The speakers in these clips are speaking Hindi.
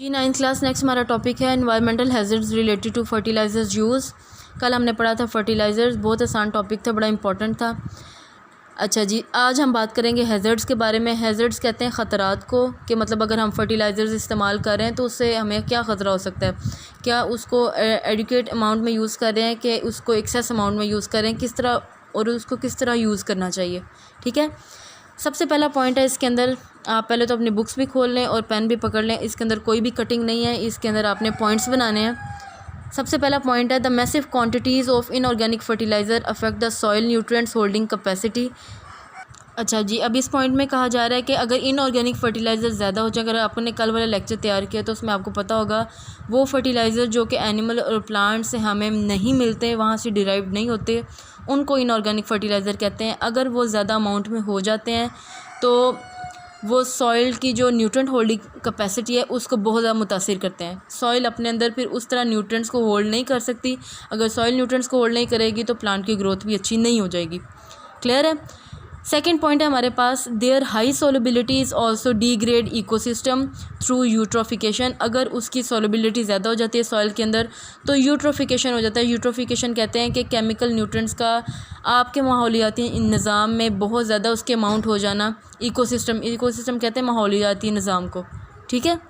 जी 9th क्लास नेक्स्ट हमारा टॉपिक है environmental hazards related to fertilizers use. कल हमने पढ़ा था फर्टिलाइज़र्स, बहुत आसान टॉपिक था, बड़ा इंपॉर्टेंट था। अच्छा जी, आज हम बात करेंगे हैज़र्ड्स के बारे में। हैज़र्ड्स कहते हैं ख़तरात को, कि मतलब अगर हम फर्टिलाइज़र्स इस्तेमाल कर रहे हैं तो उससे हमें क्या ख़तरा हो सकता है, क्या उसको एडिक्वेट अमाउंट में यूज़ कर रहे हैं कि उसको एक्सेस अमाउंट में यूज़ करें, किस तरह और उसको किस तरह यूज़ करना चाहिए। ठीक है, सबसे पहला पॉइंट है इसके अंदर, आप पहले तो अपनी बुक्स भी खोल लें और पेन भी पकड़ लें। इसके अंदर कोई भी कटिंग नहीं है, इसके अंदर आपने पॉइंट्स बनाने हैं। सबसे पहला पॉइंट है the massive quantities of inorganic fertiliser affect the soil nutrients holding capacity. अच्छा जी, अब इस पॉइंट में कहा जा रहा है कि अगर इनऑर्गेनिक फर्टिलाइज़र ज़्यादा हो जाए, अगर आपने कल वाला लेक्चर तैयार किया तो उसमें आपको पता होगा वो फर्टिलाइज़र जो कि एनिमल और प्लांट से हमें नहीं मिलते, वहाँ से डिराइव नहीं होते, उनको इनऑर्गेनिक फर्टिलाइज़र कहते हैं। अगर वो ज़्यादा अमाउंट में हो जाते हैं तो वो सॉइल की जो न्यूट्रिएंट होल्डिंग कैपेसिटी है उसको बहुत ज़्यादा मुतासिर करते हैं। सॉइल अपने अंदर फिर उस तरह न्यूट्रिएंट्स को होल्ड नहीं कर सकती। अगर सॉइल न्यूट्रिएंट्स को होल्ड नहीं करेगी तो प्लांट की ग्रोथ भी अच्छी नहीं हो जाएगी। क्लियर है। सेकेंड पॉइंट है हमारे पास, there high solubility is also degrade ecosystem through eutrophication. अगर उसकी सोलबिलिटी ज़्यादा हो जाती है सॉइल के अंदर तो यूट्रोफिकेशन हो जाता है। यूट्रोफिकेशन कहते हैं कि केमिकल न्यूट्रिएंट्स का आपके माहौलियाती निज़ाम में बहुत ज़्यादा उसके अमाउंट हो जाना। इकोसिस्टम कहते हैं माहौलियाती निज़ाम को। ठीक है,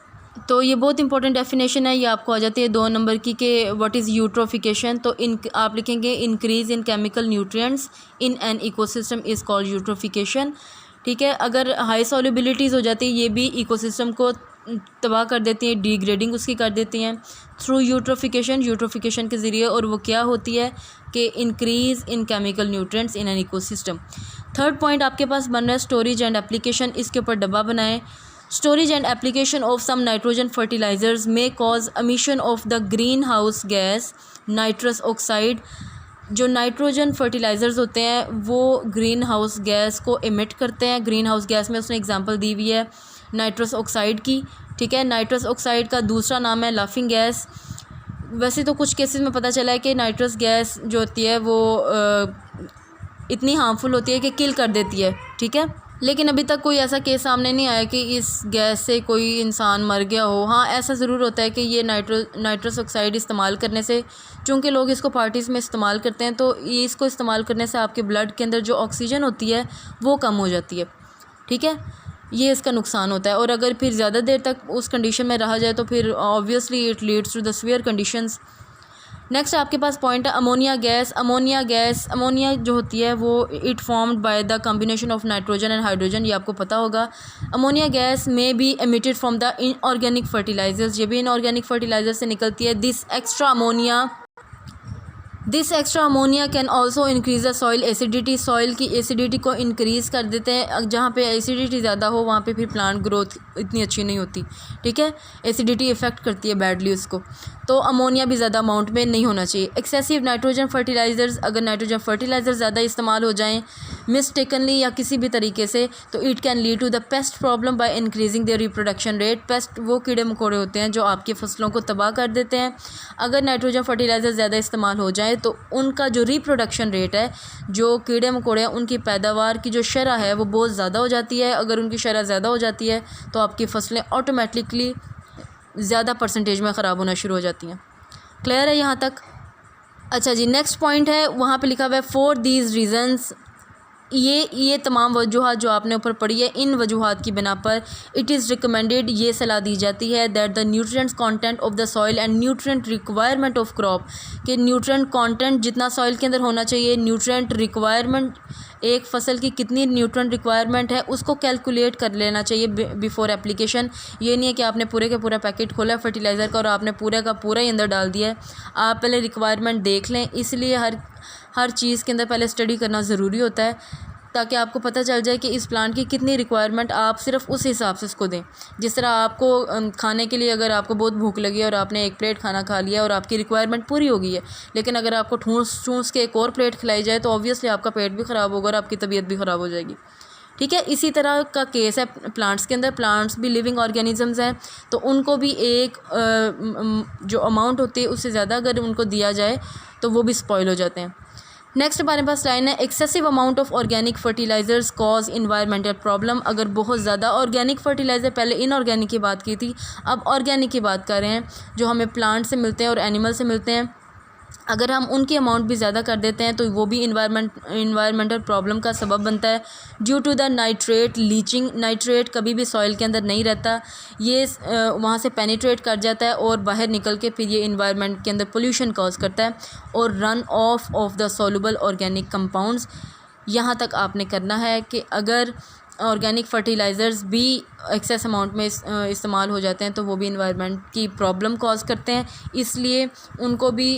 तो ये बहुत इंपॉर्टेंट डेफिनेशन है, ये आपको आ जाती है 2 नंबर की कि व्हाट इज़ यूट्रोफिकेशन। तो आप लिखेंगे increase in chemical nutrients in an ecosystem is called eutrophication. ठीक है, अगर हाई सॉल्युबिलिटीज़ हो जाती है ये भी इकोसिस्टम को तबाह कर देती हैं, डिग्रेडिंग उसकी कर देती हैं थ्रू यूट्रोफिकेशन के ज़रिए। और वो क्या होती है कि increase in chemical nutrients in an ecosystem. Third point आपके पास बन रहा है स्टोरेज एंड एप्लीकेशन। इसके ऊपर डब्बा बनाएं। Storage and application of some nitrogen fertilizers may cause emission of the greenhouse gas nitrous oxide। जो नाइट्रोजन फर्टिलाइज़र्स होते हैं वो ग्रीन हाउस गैस को एमिट करते हैं। ग्रीन हाउस गैस में उसने एग्जांपल दी हुई है नाइट्रस ऑक्साइड की। ठीक है, नाइट्रस ऑक्साइड का दूसरा नाम है लाफिंग गैस। वैसे तो कुछ केसेस में पता चला है कि नाइट्रस गैस जो होती है वो इतनी हार्मफुल होती है कि किल कर देती है। ठीक है, लेकिन अभी तक कोई ऐसा केस सामने नहीं आया कि इस गैस से कोई इंसान मर गया हो। हाँ, ऐसा ज़रूर होता है कि ये नाइट्रस ऑक्साइड इस्तेमाल करने से, चूँकि लोग इसको पार्टीज़ में इस्तेमाल करते हैं, तो ये इसको इस्तेमाल करने से आपके ब्लड के अंदर जो ऑक्सीजन होती है वो कम हो जाती है। ठीक है, ये इसका नुकसान होता है। और अगर फिर ज़्यादा देर तक उस कंडीशन में रहा जाए तो फिर obviously it leads to the severe conditions. Next आपके पास पॉइंट है अमोनिया गैस। अमोनिया जो होती है वो it formed by the combination of nitrogen and hydrogen, ये आपको पता होगा। अमोनिया गैस में be emitted from the inorganic fertilizers, ये भी इनऑर्गेनिक फर्टिलाइजर से निकलती है। This extra ammonia can also increase the soil acidity. Soil की एसिडिटी को इंक्रीज़ कर देते हैं। जहाँ पे एसिडिटी ज़्यादा हो वहाँ पे फिर प्लांट ग्रोथ इतनी अच्छी नहीं होती। ठीक है, एसिडिटी इफ़ेक्ट करती है बैडली उसको। तो अमोनिया भी ज़्यादा अमाउंट में नहीं होना चाहिए। एक्सेसिव नाइट्रोजन फर्टिलाइज़र्स, अगर नाइट्रोजन फर्टिलाइज़र ज़्यादा इस्तेमाल हो जाएँ मिसटेकनली या किसी भी तरीके से, तो it can lead to the pest problem by increasing their reproduction rate. Pest वो कीड़े मकोड़े होते हैं जो आपकी फसलों को तबाह कर देते हैं। अगर नाइट्रोजन फर्टिलाइज़र ज़्यादा इस्तेमाल हो जाए तो उनका जो रिप्रोडक्शन रेट है, जो कीड़े मकोड़े हैं उनकी पैदावार की जो शरह है वो बहुत ज़्यादा हो जाती है। अगर उनकी शरह ज़्यादा हो जाती है तो आपकी फसलें ऑटोमेटिकली ज़्यादा परसेंटेज में ख़राब होना शुरू हो जाती हैं। क्लियर है यहाँ तक। अच्छा जी, नेक्स्ट पॉइंट है, वहाँ पे लिखा हुआ है फॉर दीज रीज़न्स। ये तमाम वजूहात जो आपने ऊपर पढ़ी है, इन वजूहात की बिना पर इट इज़ रिकमेंडेड, ये सलाह दी जाती है that the nutrients content of the soil and nutrient requirement of crop, कि न्यूट्रिएंट कंटेंट जितना सॉइल के अंदर होना चाहिए, न्यूट्रिएंट रिक्वायरमेंट, एक फसल की कितनी न्यूट्रिएंट रिक्वायरमेंट है उसको कैलकुलेट कर लेना चाहिए बिफोर एप्लीकेशन। ये नहीं है कि आपने पूरे का पूरा पैकेट खोला है फर्टिलाइज़र का और आपने पूरे का पूरा ही अंदर डाल दिया है। आप पहले रिक्वायरमेंट देख लें, इसलिए हर चीज़ के अंदर पहले स्टडी करना ज़रूरी होता है ताकि आपको पता चल जाए कि इस प्लांट की कितनी रिक्वायरमेंट, आप सिर्फ उस हिसाब से उसको दें। जिस तरह आपको खाने के लिए अगर आपको बहुत भूख लगी है और आपने एक प्लेट खाना खा लिया और आपकी रिक्वायरमेंट पूरी हो गई है, लेकिन अगर आपको ठूँस के एक और प्लेट खिलाई जाए तो ऑब्वियसली आपका पेट भी ख़राब होगा और आपकी तबीयत भी ख़राब हो जाएगी। ठीक है, इसी तरह का केस है प्लांट्स के अंदर। प्लांट्स भी लिविंग ऑर्गेनिजम्स हैं, तो उनको भी एक जो अमाउंट होती है उससे ज़्यादा अगर उनको दिया जाए तो वो भी स्पॉइल हो जाते हैं। नेक्स्ट हमारे पास लाइन है excessive amount of organic fertilizers cause environmental problem. अगर बहुत ज़्यादा ऑर्गेनिक फर्टिलाइज़र, पहले इनऑर्गेनिक की बात की थी, अब ऑर्गेनिक की बात कर रहे हैं, जो हमें प्लांट से मिलते हैं और एनिमल से मिलते हैं, अगर हम उनकी अमाउंट भी ज़्यादा कर देते हैं तो वो भी इन्वायरमेंटल प्रॉब्लम का सबब बनता है। Due to the nitrate leaching, nitrate कभी भी सॉइल के अंदर नहीं रहता, ये वहाँ से पेनिट्रेट कर जाता है और बाहर निकल के फिर ये इन्वायरमेंट के अंदर पोल्यूशन कॉज करता है और run of the soluble organic compounds. यहाँ तक आपने करना है कि अगर ऑर्गेनिक फर्टिलाइज़र्स भी एक्सेस अमाउंट में इस्तेमाल हो जाते हैं तो वो भी इन्वायरमेंट की प्रॉब्लम कॉज करते हैं, इसलिए उनको भी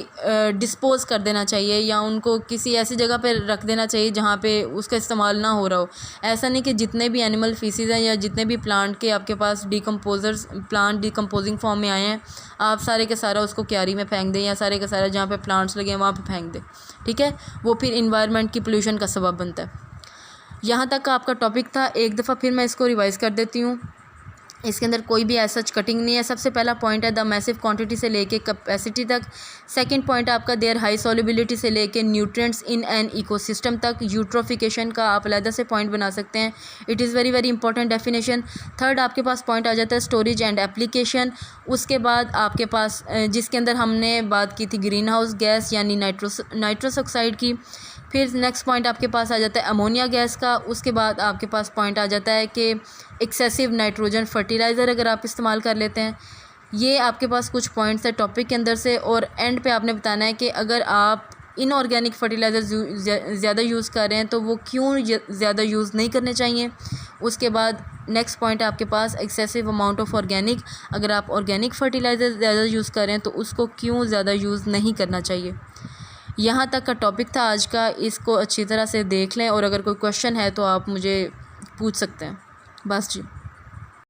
डिस्पोज़ कर देना चाहिए या उनको किसी ऐसी जगह पर रख देना चाहिए जहाँ पे उसका इस्तेमाल ना हो रहा हो। ऐसा नहीं कि जितने भी एनिमल फीसीज़ हैं या जितने भी प्लांट के आपके पास प्लांट डिकम्पोजिंग फॉर्म में आए हैं, आप सारे के सारा उसको क्यारी में फेंक दें या सारे का सारा जहाँ पे प्लांट्स लगे हैं वहाँ पे फेंक दें, ठीक है। वो फिर इन्वायरमेंट की पोल्यूशन का सबब बनता है। यहाँ तक का आपका टॉपिक था। एक दफ़ा फिर मैं इसको रिवाइज़ कर देती हूँ। इसके अंदर कोई भी ऐसा कटिंग नहीं है। सबसे पहला पॉइंट है द मैसिव क्वांटिटी से लेके कैपेसिटी तक। सेकंड पॉइंट आपका देयर हाई सॉल्युबिलिटी से लेके न्यूट्रिएंट्स इन एन इकोसिस्टम तक। यूट्रोफिकेशन का आप अलग से पॉइंट बना सकते हैं, it is very very important definition. Third आपके पास पॉइंट आ जाता है स्टोरेज एंड एप्लीकेशन। उसके बाद आपके पास जिसके अंदर हमने बात की थी ग्रीन हाउस गैस यानी नाइट्रस ऑक्साइड की। फिर नेक्स्ट पॉइंट आपके पास आ जाता है अमोनिया गैस का। उसके बाद आपके पास पॉइंट आ जाता है कि एक्सेसिव नाइट्रोजन फर्टिलाइज़र अगर आप इस्तेमाल कर लेते हैं। ये आपके पास कुछ पॉइंट्स है टॉपिक के अंदर से, और एंड पे आपने बताना है कि अगर आप इनऑर्गेनिक फर्टिलाइज़र ज़्यादा यूज़ कर रहे हैं तो वो क्यों ज़्यादा यूज़ नहीं करने चाहिए। उसके बाद नेक्स्ट पॉइंट है आपके पास एक्सेसिव अमाउंट ऑफ ऑर्गेनिक, अगर आप ऑर्गेनिक फर्टिलाइज़र ज़्यादा यूज़ कर रहे हैं तो उसको क्यों ज़्यादा यूज़ नहीं करना चाहिए। यहाँ तक का टॉपिक था आज का। इसको अच्छी तरह से देख लें और अगर कोई क्वेश्चन है तो आप मुझे पूछ सकते हैं। बस जी।